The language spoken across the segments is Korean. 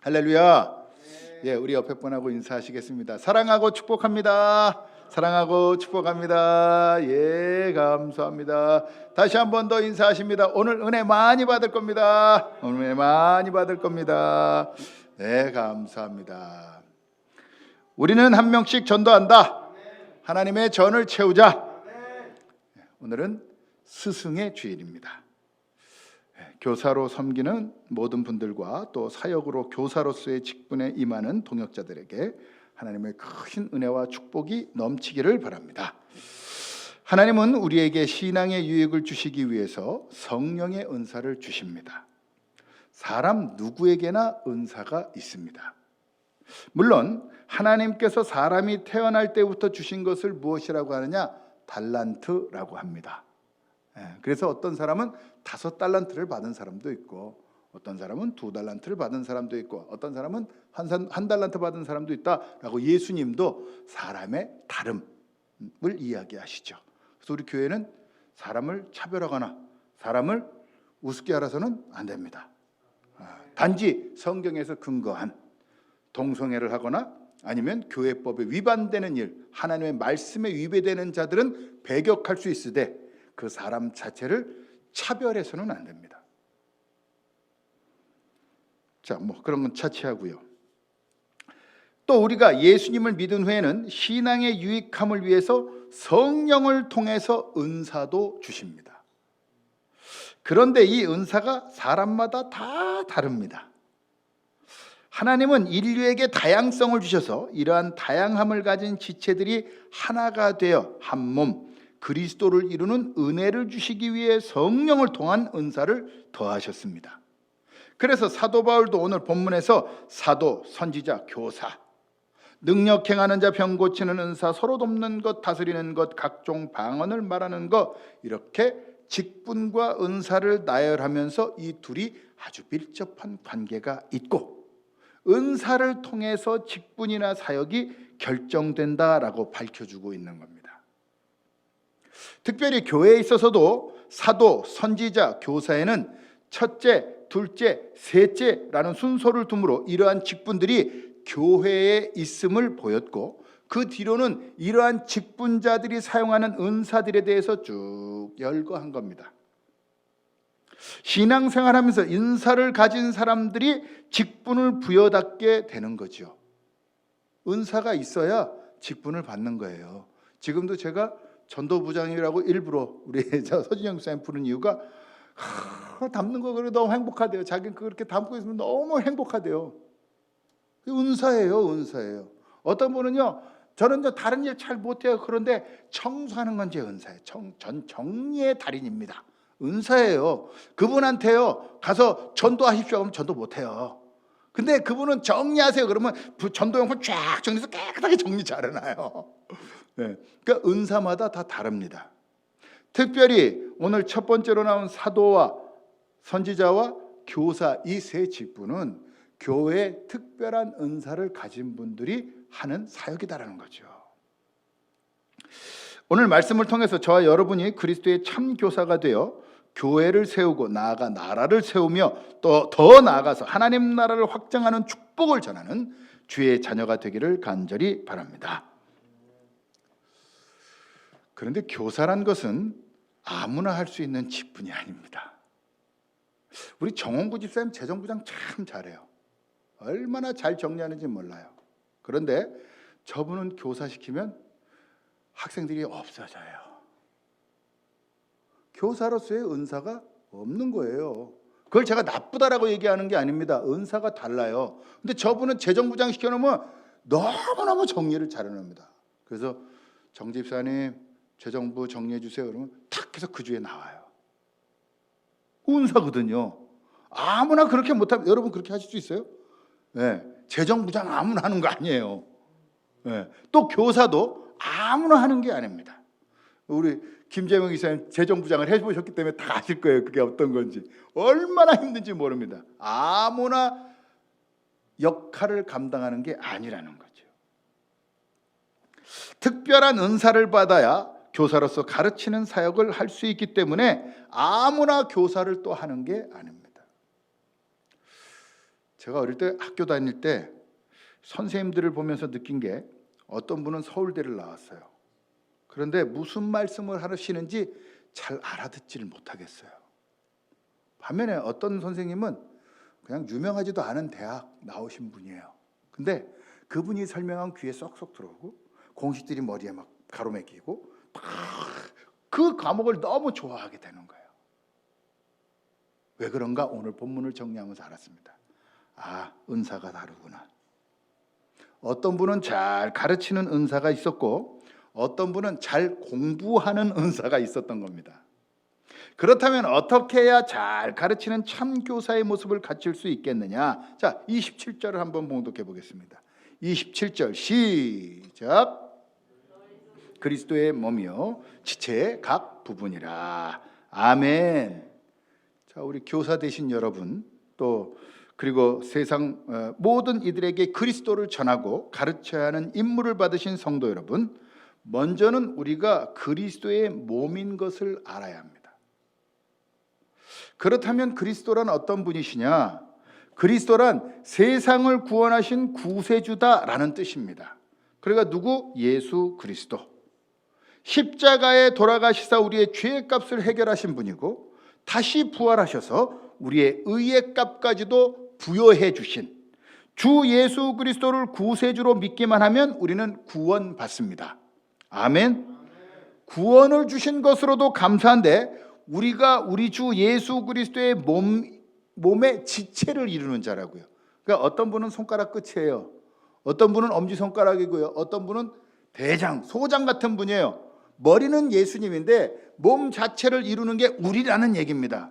할렐루야. 예, 우리 옆에 분하고 인사하시겠습니다. 사랑하고 축복합니다. 사랑하고 축복합니다. 예, 감사합니다. 다시 한 번 더 인사하십니다. 오늘 은혜 많이 받을 겁니다. 오늘 은혜 많이 받을 겁니다. 네, 감사합니다. 우리는 한 명씩 전도한다. 하나님의 전을 채우자. 오늘은 스승의 주일입니다. 교사로 섬기는 모든 분들과 또 사역으로 교사로서의 직분에 임하는 동역자들에게 하나님의 큰 은혜와 축복이 넘치기를 바랍니다. 하나님은 우리에게 신앙의 유익을 주시기 위해서 성령의 은사를 주십니다. 사람 누구에게나 은사가 있습니다. 물론 하나님께서 사람이 태어날 때부터 주신 것을 무엇이라고 하느냐? 달란트라고 합니다. 그래서 어떤 사람은 5달란트를 받은 사람도 있고, 어떤 사람은 2달란트를 받은 사람도 있고, 어떤 사람은 한 달란트 받은 사람도 있다라고 예수님도 사람의 다름을 이야기하시죠. 그래서 우리 교회는 사람을 차별하거나 사람을 우습게 알아서는 안 됩니다. 단지 성경에서 근거한 동성애를 하거나 아니면 교회법에 위반되는 일, 하나님의 말씀에 위배되는 자들은 배격할 수 있으되 그 사람 자체를 차별해서는 안 됩니다. 자, 그런 건 차치하고요. 또 우리가 예수님을 믿은 후에는 신앙의 유익함을 위해서 성령을 통해서 은사도 주십니다. 그런데 이 은사가 사람마다 다 다릅니다. 하나님은 인류에게 다양성을 주셔서 이러한 다양함을 가진 지체들이 하나가 되어 한 몸, 그리스도를 이루는 은혜를 주시기 위해 성령을 통한 은사를 더하셨습니다. 그래서 사도 바울도 오늘 본문에서 사도, 선지자, 교사, 능력 행하는 자, 병 고치는 은사, 서로 돕는 것, 다스리는 것, 각종 방언을 말하는 것, 이렇게 직분과 은사를 나열하면서 이 둘이 아주 밀접한 관계가 있고 은사를 통해서 직분이나 사역이 결정된다라고 밝혀주고 있는 겁니다. 특별히 교회에 있어서도 사도, 선지자, 교사에는 첫째, 둘째, 셋째라는 순서를 두므로 이러한 직분들이 교회에 있음을 보였고, 그 뒤로는 이러한 직분자들이 사용하는 은사들에 대해서 쭉 열거한 겁니다. 신앙생활하면서 은사를 가진 사람들이 직분을 부여받게 되는 거죠. 은사가 있어야 직분을 받는 거예요. 지금도 제가 전도부장이라고 일부러 우리 서진영 목사님 부른 이유가 담는 거 그래 너무 행복하대요. 자기는 그렇게 담고 있으면 너무 행복하대요. 은사예요, 은사예요. 어떤 분은요, 저는 다른 일 잘 못해요. 그런데 청소하는 건 제 은사예요. 전 정리의 달인입니다. 은사예요. 그분한테요 가서 전도하십시오 하면 전도 못해요. 근데 그분은 정리하세요 그러면 전도용품 쫙 정리해서 깨끗하게 정리 잘해놔요. 네. 그러니까 은사마다 다 다릅니다. 특별히 오늘 첫 번째로 나온 사도와 선지자와 교사, 이 세 직분은 교회의 특별한 은사를 가진 분들이 하는 사역이다라는 거죠. 오늘 말씀을 통해서 저와 여러분이 그리스도의 참 교사가 되어 교회를 세우고 나아가 나라를 세우며 또 더 나아가서 하나님 나라를 확장하는 축복을 전하는 주의 자녀가 되기를 간절히 바랍니다. 그런데 교사란 것은 아무나 할 수 있는 직분이 아닙니다. 우리 정원구 집사님 재정부장 참 잘해요. 얼마나 잘 정리하는지 몰라요. 그런데 저분은 교사시키면 학생들이 없어져요. 교사로서의 은사가 없는 거예요. 그걸 제가 나쁘다라고 얘기하는 게 아닙니다. 은사가 달라요. 근데 저분은 재정부장 시켜놓으면 너무너무 정리를 잘해놓습니다. 그래서 정 집사님 재정부 정리해 주세요 그러면 탁 해서 그 주에 나와요. 은사거든요. 아무나 그렇게 못하면, 여러분 그렇게 하실 수 있어요? 네. 재정부장 아무나 하는 거 아니에요. 네. 또 교사도 아무나 하는 게 아닙니다. 우리 김재명 기사님 재정부장을 해보셨기 때문에 다 아실 거예요. 그게 어떤 건지. 얼마나 힘든지 모릅니다. 아무나 역할을 감당하는 게 아니라는 거죠. 특별한 은사를 받아야 교사로서 가르치는 사역을 할 수 있기 때문에 아무나 교사를 또 하는 게 아닙니다. 제가 어릴 때 학교 다닐 때 선생님들을 보면서 느낀 게 어떤 분은 서울대를 나왔어요. 그런데 무슨 말씀을 하시는지 잘 알아듣지를 못하겠어요. 반면에 어떤 선생님은 그냥 유명하지도 않은 대학 나오신 분이에요. 근데 그분이 설명한 귀에 쏙쏙 들어오고 공식들이 머리에 막 가로막히고 그 과목을 너무 좋아하게 되는 거예요. 왜 그런가? 오늘 본문을 정리하면서 알았습니다. 아, 은사가 다르구나. 어떤 분은 잘 가르치는 은사가 있었고 어떤 분은 잘 공부하는 은사가 있었던 겁니다. 그렇다면 어떻게 해야 잘 가르치는 참 교사의 모습을 갖출 수 있겠느냐? 자, 27절을 한번 봉독해 보겠습니다. 27절 시작. 그리스도의 몸이요 지체의 각 부분이라. 아멘. 자, 우리 교사 되신 여러분, 또 그리고 세상 모든 이들에게 그리스도를 전하고 가르쳐야 하는 임무를 받으신 성도 여러분, 먼저는 우리가 그리스도의 몸인 것을 알아야 합니다. 그렇다면 그리스도란 어떤 분이시냐? 그리스도란 세상을 구원하신 구세주다라는 뜻입니다. 그러니까 누구? 예수 그리스도. 십자가에 돌아가시사 우리의 죄의 값을 해결하신 분이고 다시 부활하셔서 우리의 의의 값까지도 부여해 주신 주 예수 그리스도를 구세주로 믿기만 하면 우리는 구원받습니다. 아멘. 구원을 주신 것으로도 감사한데 우리가 우리 주 예수 그리스도의 몸의 지체를 이루는 자라고요. 그러니까 어떤 분은 손가락 끝이에요. 어떤 분은 엄지손가락이고요. 어떤 분은 대장, 소장 같은 분이에요. 머리는 예수님인데 몸 자체를 이루는 게 우리라는 얘기입니다.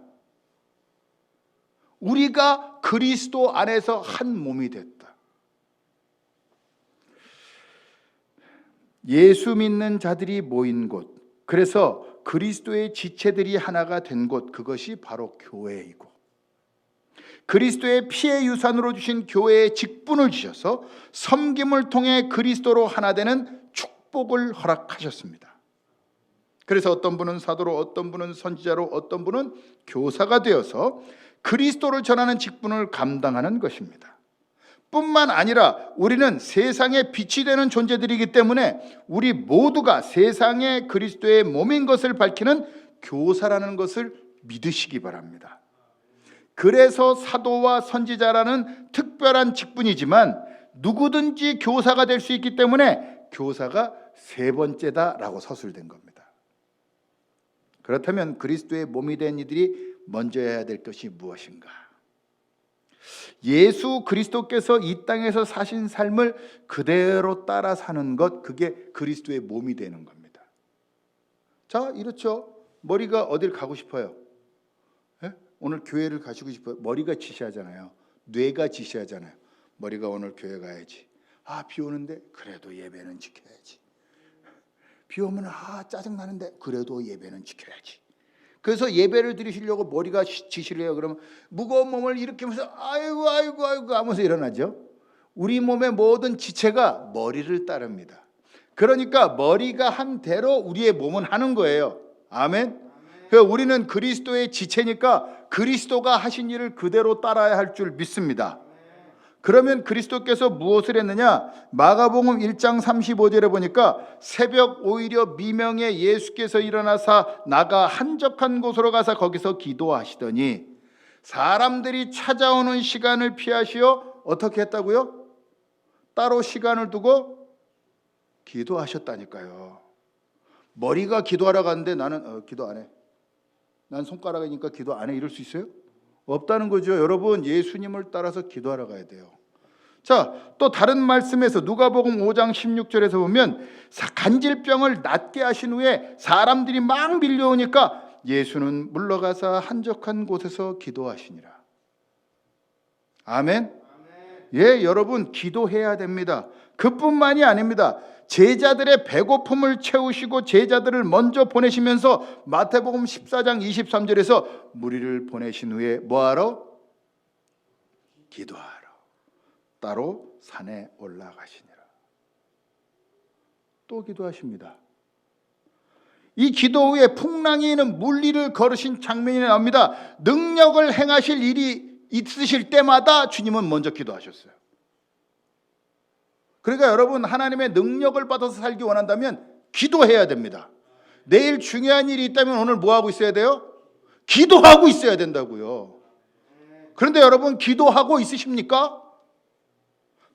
우리가 그리스도 안에서 한 몸이 됐다. 예수 믿는 자들이 모인 곳, 그래서 그리스도의 지체들이 하나가 된 곳, 그것이 바로 교회이고 그리스도의 피의 유산으로 주신 교회의 직분을 주셔서 섬김을 통해 그리스도로 하나 되는 축복을 허락하셨습니다. 그래서 어떤 분은 사도로, 어떤 분은 선지자로, 어떤 분은 교사가 되어서 그리스도를 전하는 직분을 감당하는 것입니다. 뿐만 아니라 우리는 세상의 빛이 되는 존재들이기 때문에 우리 모두가 세상의 그리스도의 몸인 것을 밝히는 교사라는 것을 믿으시기 바랍니다. 그래서 사도와 선지자라는 특별한 직분이지만 누구든지 교사가 될 수 있기 때문에 교사가 세 번째다라고 서술된 겁니다. 그렇다면 그리스도의 몸이 된 이들이 먼저 해야 될 것이 무엇인가? 예수 그리스도께서 이 땅에서 사신 삶을 그대로 따라 사는 것, 그게 그리스도의 몸이 되는 겁니다. 자, 이렇죠. 머리가 어딜 가고 싶어요? 예? 오늘 교회를 가시고 싶어요. 머리가 지시하잖아요. 뇌가 지시하잖아요. 머리가 오늘 교회 가야지. 아, 비 오는데 그래도 예배는 지켜야지. 비 오면 짜증나는데 그래도 예배는 지켜야지. 그래서 예배를 드리시려고 머리가 지시를 해요. 그러면 무거운 몸을 일으키면서 아이고 하면서 일어나죠. 우리 몸의 모든 지체가 머리를 따릅니다. 그러니까 머리가 한 대로 우리의 몸은 하는 거예요. 아멘. 그러니까 우리는 그리스도의 지체니까 그리스도가 하신 일을 그대로 따라야 할 줄 믿습니다. 그러면 그리스도께서 무엇을 했느냐? 마가복음 1장 35절에 보니까 새벽 오히려 미명에 예수께서 일어나사 나가 한적한 곳으로 가서 거기서 기도하시더니 사람들이 찾아오는 시간을 피하시어 어떻게 했다고요? 따로 시간을 두고 기도하셨다니까요. 머리가 기도하러 갔는데 나는 기도 안 해. 난 손가락이니까 기도 안 해. 이럴 수 있어요? 없다는 거죠. 여러분, 예수님을 따라서 기도하러 가야 돼요. 자, 또 다른 말씀에서 누가복음 5장 16절에서 보면 간질병을 낫게 하신 후에 사람들이 막 밀려오니까 예수는 물러가서 한적한 곳에서 기도하시니라. 아멘. 예, 여러분, 기도해야 됩니다. 그뿐만이 아닙니다. 제자들의 배고픔을 채우시고 제자들을 먼저 보내시면서 마태복음 14장 23절에서 무리를 보내신 후에 뭐하러? 기도하러 따로 산에 올라가시니라. 또 기도하십니다. 이 기도 후에 풍랑이 있는 물리를 걸으신 장면이 나옵니다. 능력을 행하실 일이 있으실 때마다 주님은 먼저 기도하셨어요. 그러니까 여러분, 하나님의 능력을 받아서 살기 원한다면 기도해야 됩니다. 내일 중요한 일이 있다면 오늘 뭐 하고 있어야 돼요? 기도하고 있어야 된다고요. 그런데 여러분, 기도하고 있으십니까?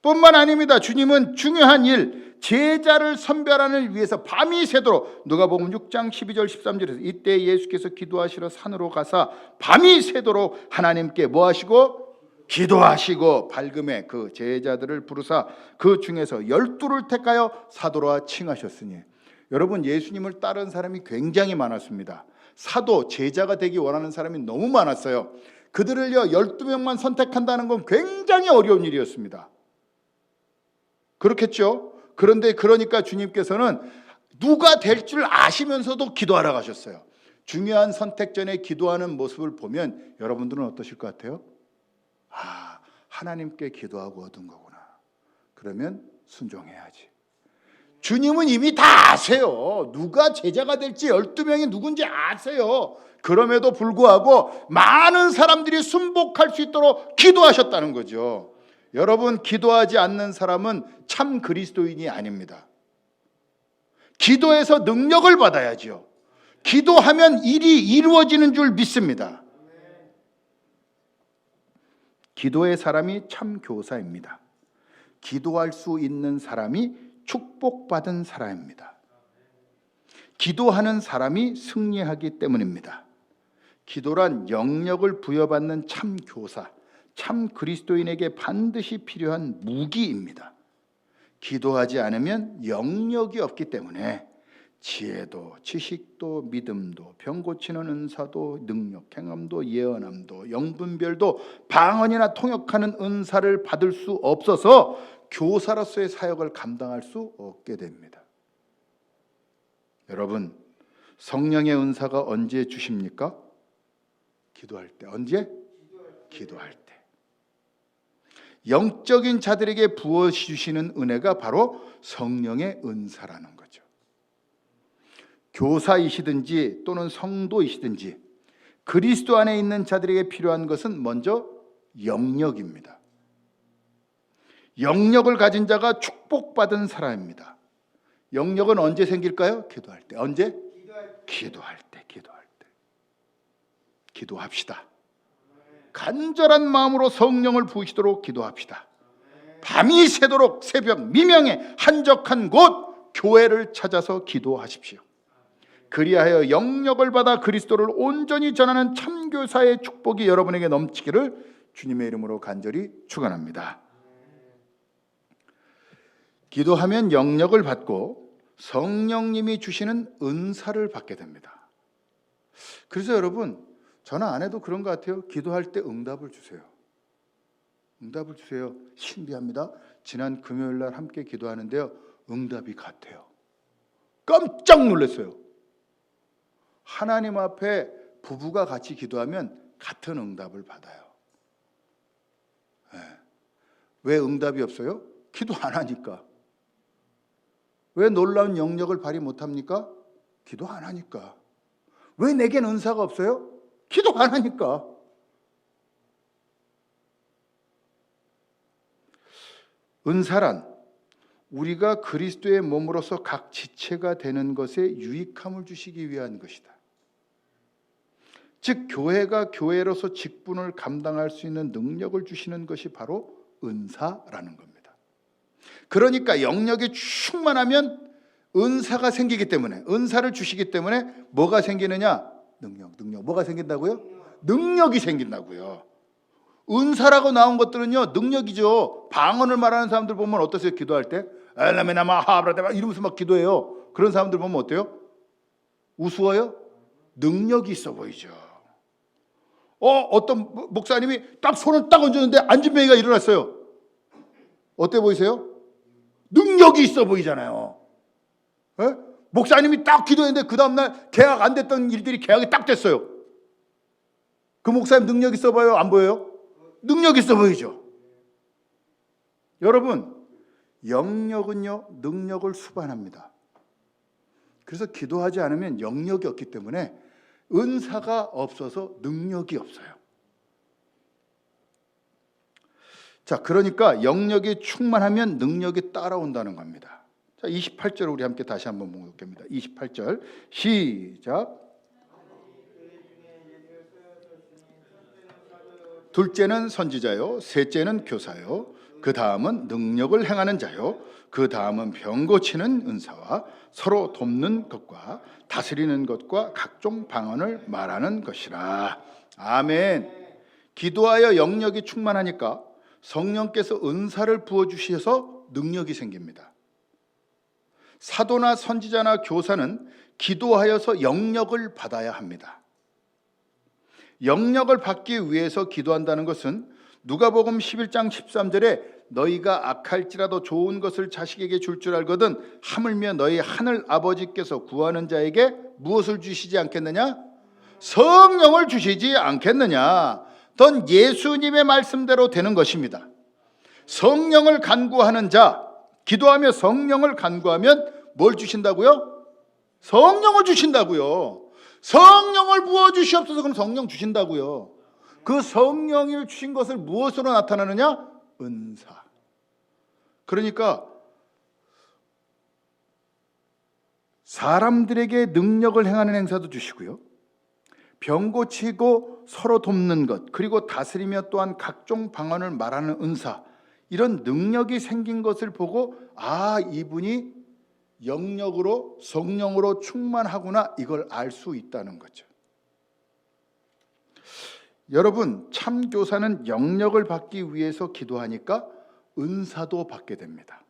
뿐만 아닙니다. 주님은 중요한 일, 제자를 선별하는 위해서 밤이 새도록, 누가복음 6장 12절 13절에서 이때 예수께서 기도하시러 산으로 가사 밤이 새도록 하나님께 뭐 하시고? 기도하시고 밝음에 그 제자들을 부르사 그 중에서 12를 택하여 사도라 칭하셨으니. 여러분, 예수님을 따른 사람이 굉장히 많았습니다. 사도, 제자가 되기 원하는 사람이 너무 많았어요. 그들을요 12명만 선택한다는 건 굉장히 어려운 일이었습니다. 그렇겠죠? 그런데 그러니까 주님께서는 누가 될 줄 아시면서도 기도하러 가셨어요. 중요한 선택 전에 기도하는 모습을 보면 여러분들은 어떠실 것 같아요? 아, 하나님께 기도하고 얻은 거구나. 그러면 순종해야지. 주님은 이미 다 아세요. 누가 제자가 될지 12명이 누군지 아세요. 그럼에도 불구하고 많은 사람들이 순복할 수 있도록 기도하셨다는 거죠. 여러분, 기도하지 않는 사람은 참 그리스도인이 아닙니다. 기도해서 능력을 받아야죠. 기도하면 일이 이루어지는 줄 믿습니다. 기도의 사람이 참 교사입니다. 기도할 수 있는 사람이 축복받은 사람입니다. 기도하는 사람이 승리하기 때문입니다. 기도란 영역을 부여받는 참 교사, 참 그리스도인에게 반드시 필요한 무기입니다. 기도하지 않으면 영역이 없기 때문에 지혜도, 지식도, 믿음도, 병 고치는 은사도, 능력, 행함도, 예언함도, 영분별도, 방언이나 통역하는 은사를 받을 수 없어서 교사로서의 사역을 감당할 수 없게 됩니다. 여러분, 성령의 은사가 언제 주십니까? 기도할 때. 언제? 기도할 때. 영적인 자들에게 부어주시는 은혜가 바로 성령의 은사라는 거죠. 교사이시든지 또는 성도이시든지 그리스도 안에 있는 자들에게 필요한 것은 먼저 영역입니다. 영역을 가진 자가 축복받은 사람입니다. 영역은 언제 생길까요? 기도할 때. 언제? 기도할 때. 기도합시다. 간절한 마음으로 성령을 부으시도록 기도합시다. 밤이 새도록 새벽 미명에 한적한 곳 교회를 찾아서 기도하십시오. 그리하여 영역을 받아 그리스도를 온전히 전하는 참교사의 축복이 여러분에게 넘치기를 주님의 이름으로 간절히 축원합니다. 기도하면 영역을 받고 성령님이 주시는 은사를 받게 됩니다. 그래서 여러분, 저는 안 해도 그런 것 같아요. 기도할 때 응답을 주세요. 응답을 주세요. 신비합니다. 지난 금요일 날 함께 기도하는데요, 응답이 같아요. 깜짝 놀랐어요. 하나님 앞에 부부가 같이 기도하면 같은 응답을 받아요. 네. 왜 응답이 없어요? 기도 안 하니까. 왜 놀라운 영역을 발휘 못합니까? 기도 안 하니까. 왜 내겐 은사가 없어요? 기도 안 하니까. 은사란 우리가 그리스도의 몸으로서 각 지체가 되는 것에 유익함을 주시기 위한 것이다. 즉 교회가 교회로서 직분을 감당할 수 있는 능력을 주시는 것이 바로 은사라는 겁니다. 그러니까 영역이 충만하면 은사가 생기기 때문에, 은사를 주시기 때문에 뭐가 생기느냐? 능력. 뭐가 생긴다고요? 능력이 생긴다고요. 은사라고 나온 것들은요, 능력이죠. 방언을 말하는 사람들 보면 어떠세요? 기도할 때 엘라메나마 하브라데바 이러면서 막 기도해요. 그런 사람들 보면 어때요? 우스워요? 능력이 있어 보이죠. 어떤 목사님이 딱 손을 딱 얹었는데 안진뱅이가 일어났어요. 어때 보이세요? 능력이 있어 보이잖아요. 에? 목사님이 딱 기도했는데 그 다음날 계약 안 됐던 일들이 계약이 딱 됐어요. 그 목사님 능력 있어 보여요? 안 보여요? 능력 있어 보이죠. 여러분, 영역은요 능력을 수반합니다. 그래서 기도하지 않으면 영역이 없기 때문에 은사가 없어서 능력이 없어요. 자, 그러니까 영역이 충만하면 능력이 따라온다는 겁니다. 자, 28절 우리 함께 다시 한번 보겠습니다. 28절 시작. 둘째는 선지자요, 셋째는 교사요, 그 다음은 능력을 행하는 자요, 그 다음은 병 고치는 은사와 서로 돕는 것과 다스리는 것과 각종 방언을 말하는 것이라. 아멘. 기도하여 영역이 충만하니까 성령께서 은사를 부어주셔서 능력이 생깁니다. 사도나 선지자나 교사는 기도하여서 영역을 받아야 합니다. 영역을 받기 위해서 기도한다는 것은 누가복음 11장 13절에 너희가 악할지라도 좋은 것을 자식에게 줄 줄 알거든 하물며 너희 하늘 아버지께서 구하는 자에게 무엇을 주시지 않겠느냐? 성령을 주시지 않겠느냐? 던 예수님의 말씀대로 되는 것입니다. 성령을 간구하는 자, 기도하며 성령을 간구하면 뭘 주신다고요? 성령을 주신다고요. 성령을 부어주시옵소서. 그럼 성령 주신다고요. 그 성령을 주신 것을 무엇으로 나타나느냐? 은사. 그러니까 사람들에게 능력을 행하는 행사도 주시고요, 병 고치고 서로 돕는 것, 그리고 다스리며 또한 각종 방언을 말하는 은사, 이런 능력이 생긴 것을 보고 아, 이분이 영역으로 성령으로 충만하구나, 이걸 알 수 있다는 거죠. 여러분, 참 교사는 영역을 받기 위해서 기도하니까 은사도 받게 됩니다.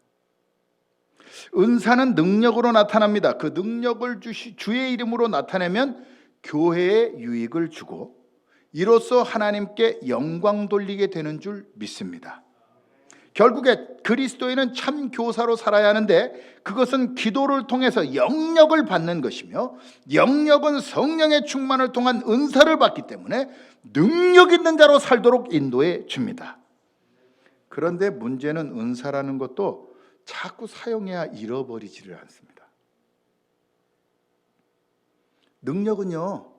은사는 능력으로 나타납니다. 그 능력을 주의 이름으로 나타내면 교회에 유익을 주고 이로써 하나님께 영광 돌리게 되는 줄 믿습니다. 결국에 그리스도인은 참 교사로 살아야 하는데 그것은 기도를 통해서 영역을 받는 것이며, 영역은 성령의 충만을 통한 은사를 받기 때문에 능력 있는 자로 살도록 인도해 줍니다. 그런데 문제는 은사라는 것도 자꾸 사용해야 잃어버리지를 않습니다. 능력은요,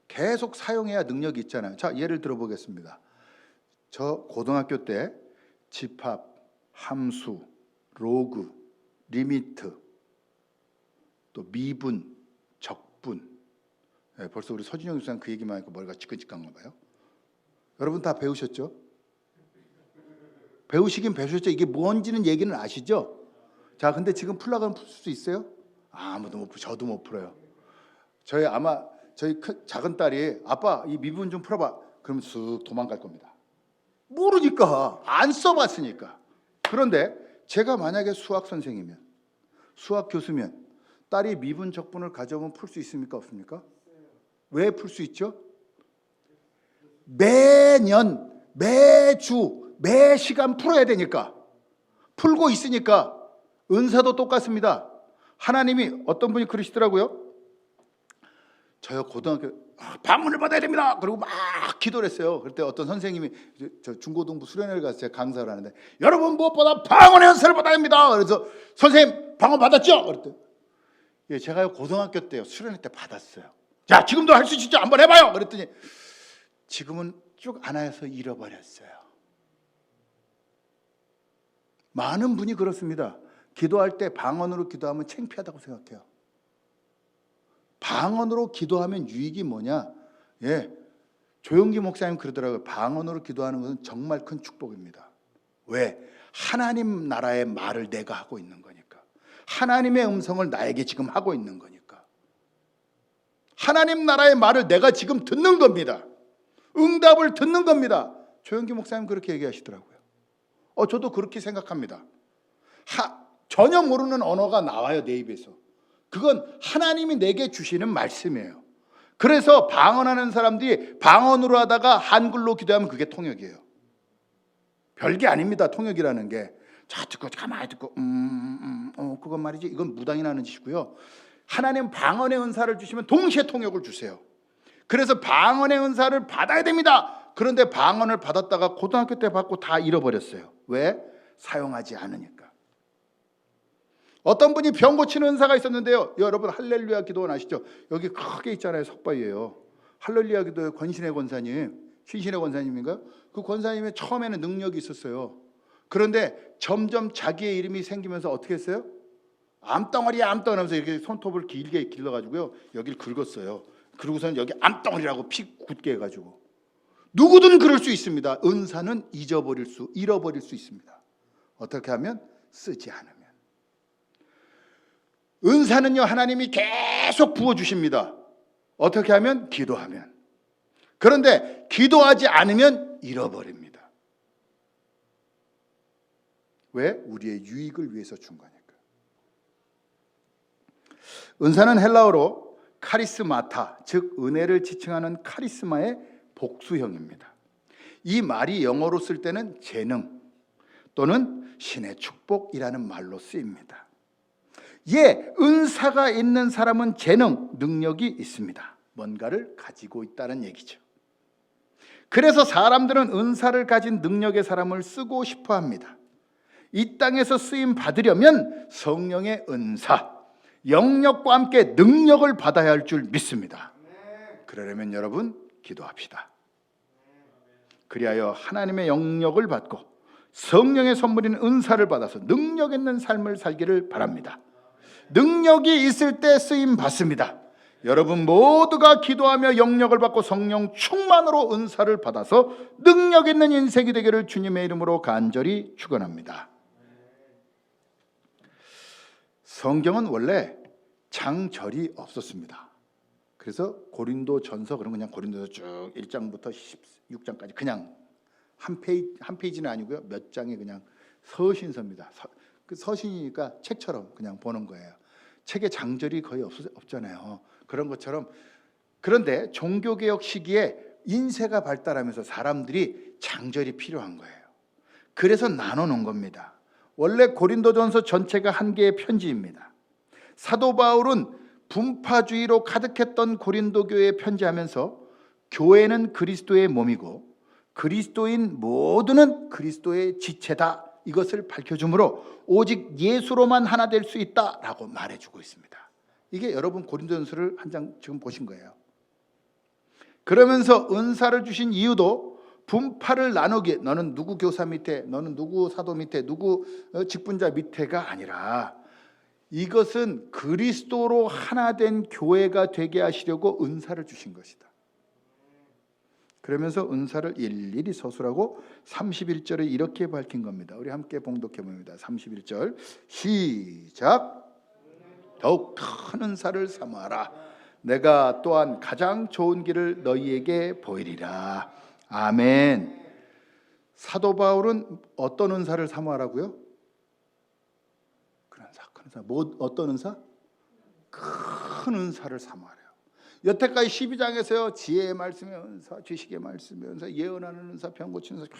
계속 사용해야 능력이 있잖아요. 자, 예를 들어 보겠습니다. 저 고등학교 때 집합, 함수, 로그, 리미트, 또 미분, 적분. 네, 벌써 우리 서진영 교수님 그 얘기만 하니까 머리가 지끈지끈한가 봐요. 여러분 다 배우셨죠? 배우시긴 배우셨죠? 이게 뭔지는 얘기는 아시죠? 자, 근데 지금 풀라고 풀 수 있어요? 아무도 못 풀어요. 저도 못 풀어요. 저희 작은 딸이 아빠 이 미분 좀 풀어봐. 그러면 쑥 도망갈 겁니다. 모르니까, 안 써봤으니까. 그런데 제가 만약에 수학 선생이면, 수학 교수면 딸이 미분 적분을 가져오면 풀 수 있습니까? 없습니까? 왜 풀 수 있죠? 매년, 매주, 매 시간 풀어야 되니까. 풀고 있으니까. 은사도 똑같습니다. 하나님이, 어떤 분이 그러시더라고요. 저요 고등학교 방언을 받아야 됩니다. 그리고 막 기도를 했어요. 그때 어떤 선생님이, 저 중고등부 수련회를 가서 제가 강사를 하는데, 여러분 무엇보다 방언의 은사를 받아야 합니다. 그래서 선생님 방언 받았죠? 그랬더니 예, 제가요 고등학교 때요 수련회 때 받았어요. 자, 지금도 할 수 있죠? 한번 해봐요. 그랬더니 지금은 쭉 안 해서 잃어버렸어요. 많은 분이 그렇습니다. 기도할 때 방언으로 기도하면 창피하다고 생각해요. 방언으로 기도하면 유익이 뭐냐? 예, 조용기 목사님 그러더라고요. 방언으로 기도하는 것은 정말 큰 축복입니다. 왜? 하나님 나라의 말을 내가 하고 있는 거니까. 하나님의 음성을 나에게 지금 하고 있는 거니까. 하나님 나라의 말을 내가 지금 듣는 겁니다. 응답을 듣는 겁니다. 조용기 목사님 그렇게 얘기하시더라고요. 저도 그렇게 생각합니다. 전혀 모르는 언어가 나와요, 내 입에서. 그건 하나님이 내게 주시는 말씀이에요. 그래서 방언하는 사람들이 방언으로 하다가 한글로 기도하면 그게 통역이에요. 별게 아닙니다, 통역이라는 게. 자, 듣고 가만히 듣고 그건 말이지, 이건 무당이 나는 짓이고요. 하나님 방언의 은사를 주시면 동시에 통역을 주세요. 그래서 방언의 은사를 받아야 됩니다. 그런데 방언을 받았다가 고등학교 때 받고 다 잃어버렸어요. 왜? 사용하지 않으니까. 어떤 분이 병 고치는 은사가 있었는데요. 여러분 할렐루야 기도원 아시죠? 여기 크게 있잖아요. 석바위에요. 할렐루야 기도의 권신의 권사님. 신신의 권사님인가요? 그 권사님의 처음에는 능력이 있었어요. 그런데 점점 자기의 이름이 생기면서 어떻게 했어요? 암덩어리 하면서 이렇게 손톱을 길게 길러가지고요, 여기를 긁었어요. 그러고서는 여기 암덩어리라고 피 굳게 해가지고. 누구든 그럴 수 있습니다. 은사는 잃어버릴 수 있습니다. 어떻게 하면? 쓰지 않으면. 은사는요, 하나님이 계속 부어주십니다. 어떻게 하면? 기도하면. 그런데 기도하지 않으면 잃어버립니다. 왜? 우리의 유익을 위해서 준 거니까. 은사는 헬라어로 카리스마타, 즉 은혜를 지칭하는 카리스마의 복수형입니다. 이 말이 영어로 쓸 때는 재능 또는 신의 축복이라는 말로 쓰입니다. 은사가 있는 사람은 재능, 능력이 있습니다. 뭔가를 가지고 있다는 얘기죠. 그래서 사람들은 은사를 가진 능력의 사람을 쓰고 싶어 합니다. 이 땅에서 쓰임 받으려면 성령의 은사, 영역과 함께 능력을 받아야 할 줄 믿습니다. 그러려면 여러분 기도합시다. 그리하여 하나님의 영역을 받고 성령의 선물인 은사를 받아서 능력 있는 삶을 살기를 바랍니다. 능력이 있을 때 쓰임 받습니다. 여러분 모두가 기도하며 영역을 받고 성령 충만으로 은사를 받아서 능력 있는 인생이 되기를 주님의 이름으로 간절히 축원합니다. 성경은 원래 장절이 없었습니다. 그래서 고린도전서 그런 그냥 고린도서 쭉 1장부터 16장까지 그냥 한 페이지는 아니고요, 몇 장이 그냥 서신서입니다. 그 서신이니까 책처럼 그냥 보는 거예요. 책에 장절이 거의 없잖아요. 그런 것처럼. 그런데 종교개혁 시기에 인쇄가 발달하면서 사람들이 장절이 필요한 거예요. 그래서 나눠놓은 겁니다. 원래 고린도전서 전체가 한 개의 편지입니다. 사도 바울은 분파주의로 가득했던 고린도 교회에 편지하면서 교회는 그리스도의 몸이고 그리스도인 모두는 그리스도의 지체다, 이것을 밝혀주므로 오직 예수로만 하나 될 수 있다라고 말해주고 있습니다. 이게 여러분 고린도전서를 한 장 지금 보신 거예요. 그러면서 은사를 주신 이유도 분파를 나누기, 너는 누구 교사 밑에, 너는 누구 사도 밑에, 누구 직분자 밑에가 아니라 이것은 그리스도로 하나 된 교회가 되게 하시려고 은사를 주신 것이다. 그러면서 은사를 일일이 서술하고 31절에 이렇게 밝힌 겁니다. 우리 함께 봉독해 봅니다. 31절 시작. 더욱 큰 은사를 사모하라. 내가 또한 가장 좋은 길을 너희에게 보이리라. 아멘. 사도 바울은 어떤 은사를 사모하라고요? 큰 은사. 어떤 은사? 큰 은사를 사모하래요. 여태까지 12장에서요, 지혜의 말씀의 은사, 지식의 말씀의 은사, 예언하는 은사, 병 고치는 은사,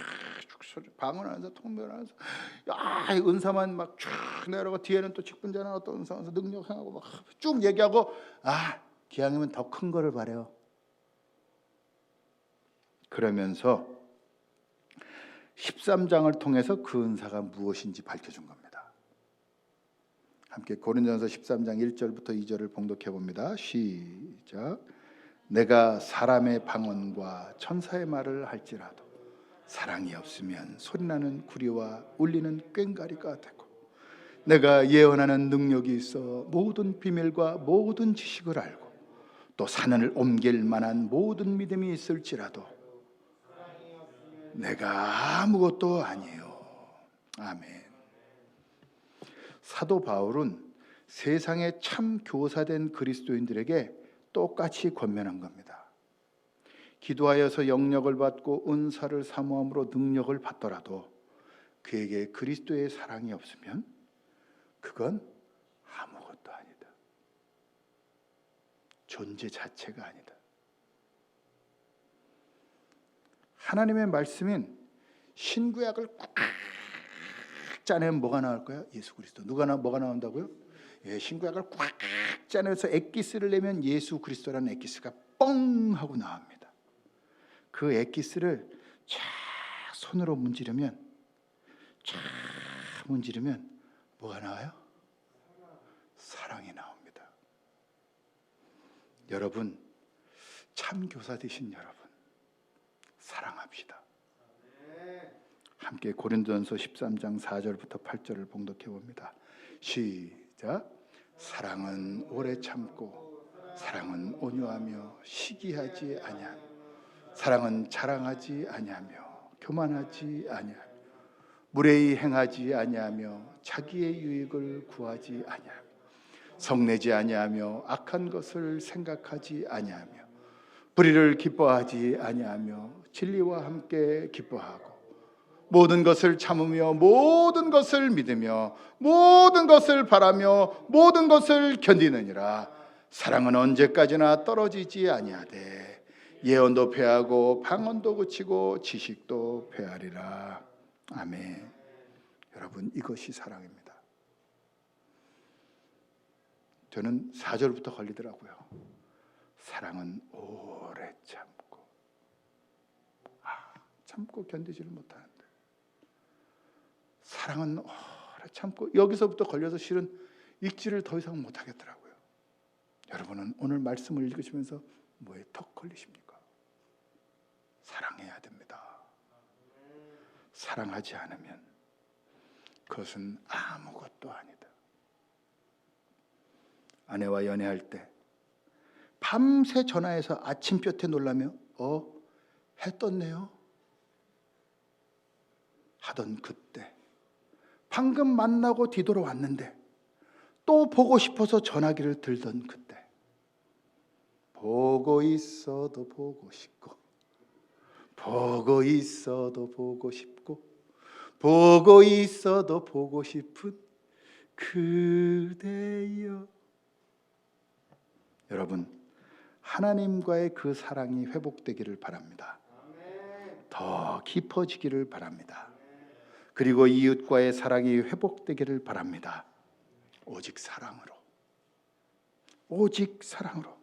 방언하는 은사, 통변하는 은사, 은사만 막 쭉 내려가고 뒤에는 또 직분자는 어떤 은사, 능력 행하고 막 쭉 얘기하고, 기왕이면 더 큰 거를 바래요. 그러면서 13장을 통해서 그 은사가 무엇인지 밝혀준 겁니다. 함께 고린도전서 13장 1절부터 2절을 봉독해 봅니다. 시작. 내가 사람의 방언과 천사의 말을 할지라도 사랑이 없으면 소리나는 구리와 울리는 꽹과리가 되고, 내가 예언하는 능력이 있어 모든 비밀과 모든 지식을 알고 또 산을 옮길 만한 모든 믿음이 있을지라도 내가 아무것도 아니에요. 아멘. 사도 바울은 세상의 참 교사된 그리스도인들에게 똑같이 권면한 겁니다. 기도하여서 영역을 받고 은사를 사모함으로 능력을 받더라도 그에게 그리스도의 사랑이 없으면 그건 아무것도 아니다. 존재 자체가 아니다. 하나님의 말씀인 신구약을 꽉 짜내면 뭐가 나올 거예요? 예수 그리스도. 뭐가 나온다고요? 신구약을 꽉 짜내서 엑기스를 내면 예수 그리스도라는 엑기스가 뻥 하고 나옵니다. 그 엑기스를 쫙 손으로 문지르면 뭐가 나와요? 사랑이 나옵니다. 여러분, 참 교사 되신 여러분, 사랑합시다. 함께 고린도전서 13장 4절부터 8절을 봉독해 봅니다. 시작. 사랑은 오래 참고 사랑은 온유하며 시기하지 아니하며 사랑은 자랑하지 아니하며 교만하지 아니하며 무례히 행하지 아니하며 자기의 유익을 구하지 아니하며 성내지 아니하며 악한 것을 생각하지 아니하며 불의를 기뻐하지 아니하며 진리와 함께 기뻐하고 모든 것을 참으며 모든 것을 믿으며 모든 것을 바라며 모든 것을 견디느니라. 사랑은 언제까지나 떨어지지 아니하되 예언도 패하고 방언도 그치고 지식도 패하리라. 아멘. 여러분, 이것이 사랑입니다. 저는 4절부터 걸리더라고요. 사랑은 오래 참고 견디지를 못하는데 사랑은 오래 참고, 여기서부터 걸려서 실은 읽지를 더 이상 못하겠더라고요. 여러분은 오늘 말씀을 읽으시면서 뭐에 턱 걸리십니까? 사랑해야 됩니다. 사랑하지 않으면 그것은 아무것도 아니다. 아내와 연애할 때 밤새 전화해서 아침볕에 놀라며 해 떴네요 하던 그때, 방금 만나고 뒤돌아왔는데 또 보고 싶어서 전화기를 들던 그때, 보고 있어도 보고 싶고 보고 있어도 보고 싶고 보고 있어도 보고 싶은 그대여. 여러분, 하나님과의 그 사랑이 회복되기를 바랍니다. 더 깊어지기를 바랍니다. 그리고 이웃과의 사랑이 회복되기를 바랍니다. 오직 사랑으로, 오직 사랑으로.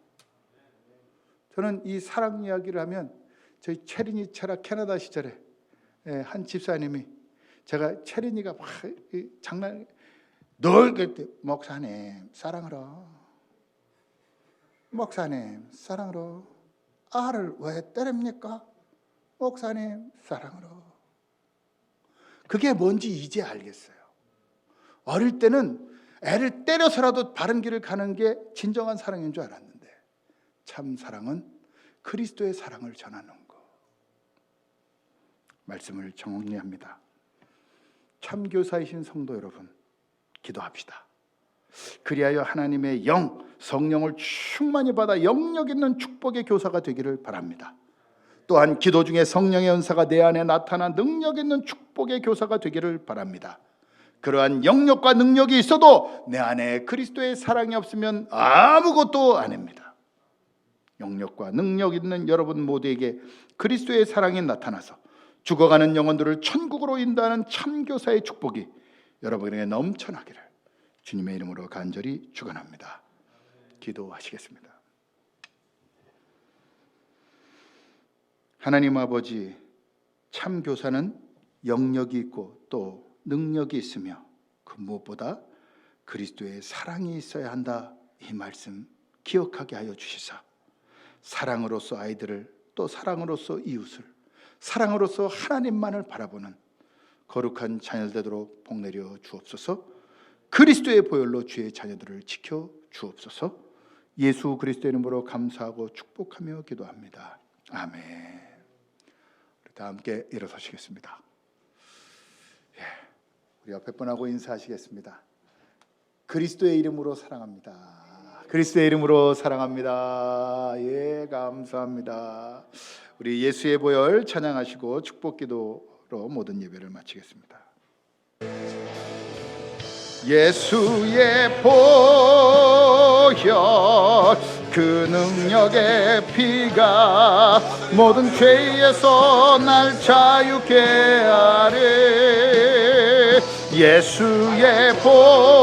저는 이 사랑 이야기를 하면 저희 체린이 체라 캐나다 시절에 한 집사님이, 제가 체린이가 막 장난 늘 그때, 목사님 사랑으로, 목사님 사랑으로, 아를 왜 때립니까? 목사님 사랑으로. 그게 뭔지 이제 알겠어요. 어릴 때는 애를 때려서라도 바른 길을 가는 게 진정한 사랑인 줄 알았는데, 참 사랑은 그리스도의 사랑을 전하는 거. 말씀을 정리합니다. 참교사이신 성도 여러분, 기도합시다. 그리하여 하나님의 영, 성령을 충만히 받아 영력 있는 축복의 교사가 되기를 바랍니다. 또한 기도 중에 성령의 은사가 내 안에 나타나 능력 있는 축복의 교사가 되기를 바랍니다. 그러한 영역과 능력이 있어도 내 안에 그리스도의 사랑이 없으면 아무것도 아닙니다. 영역과 능력 있는 여러분 모두에게 그리스도의 사랑이 나타나서 죽어가는 영혼들을 천국으로 인도하는 참교사의 축복이 여러분에게 넘쳐나기를 주님의 이름으로 간절히 축원합니다. 기도하시겠습니다. 하나님 아버지, 참교사는 영역이 있고 또 능력이 있으며 그 무엇보다 그리스도의 사랑이 있어야 한다. 이 말씀 기억하게 하여 주시사 사랑으로서 아이들을, 또 사랑으로서 이웃을, 사랑으로서 하나님만을 바라보는 거룩한 자녀 되도록 복내려 주옵소서. 그리스도의 보혈로 주의 자녀들을 지켜 주옵소서. 예수 그리스도의 이름으로 감사하고 축복하며 기도합니다. 아멘. 다 함께 일어서시겠습니다. 우리 옆에 분하고 인사하시겠습니다. 그리스도의 이름으로 사랑합니다. 그리스도의 이름으로 사랑합니다. 예, 감사합니다. 우리 예수의 보혈 찬양하시고 축복기도로 모든 예배를 마치겠습니다. 예수의 보혈, 그 능력의 피가 모든 죄에서 날 자유케 하리. 예수의 보혈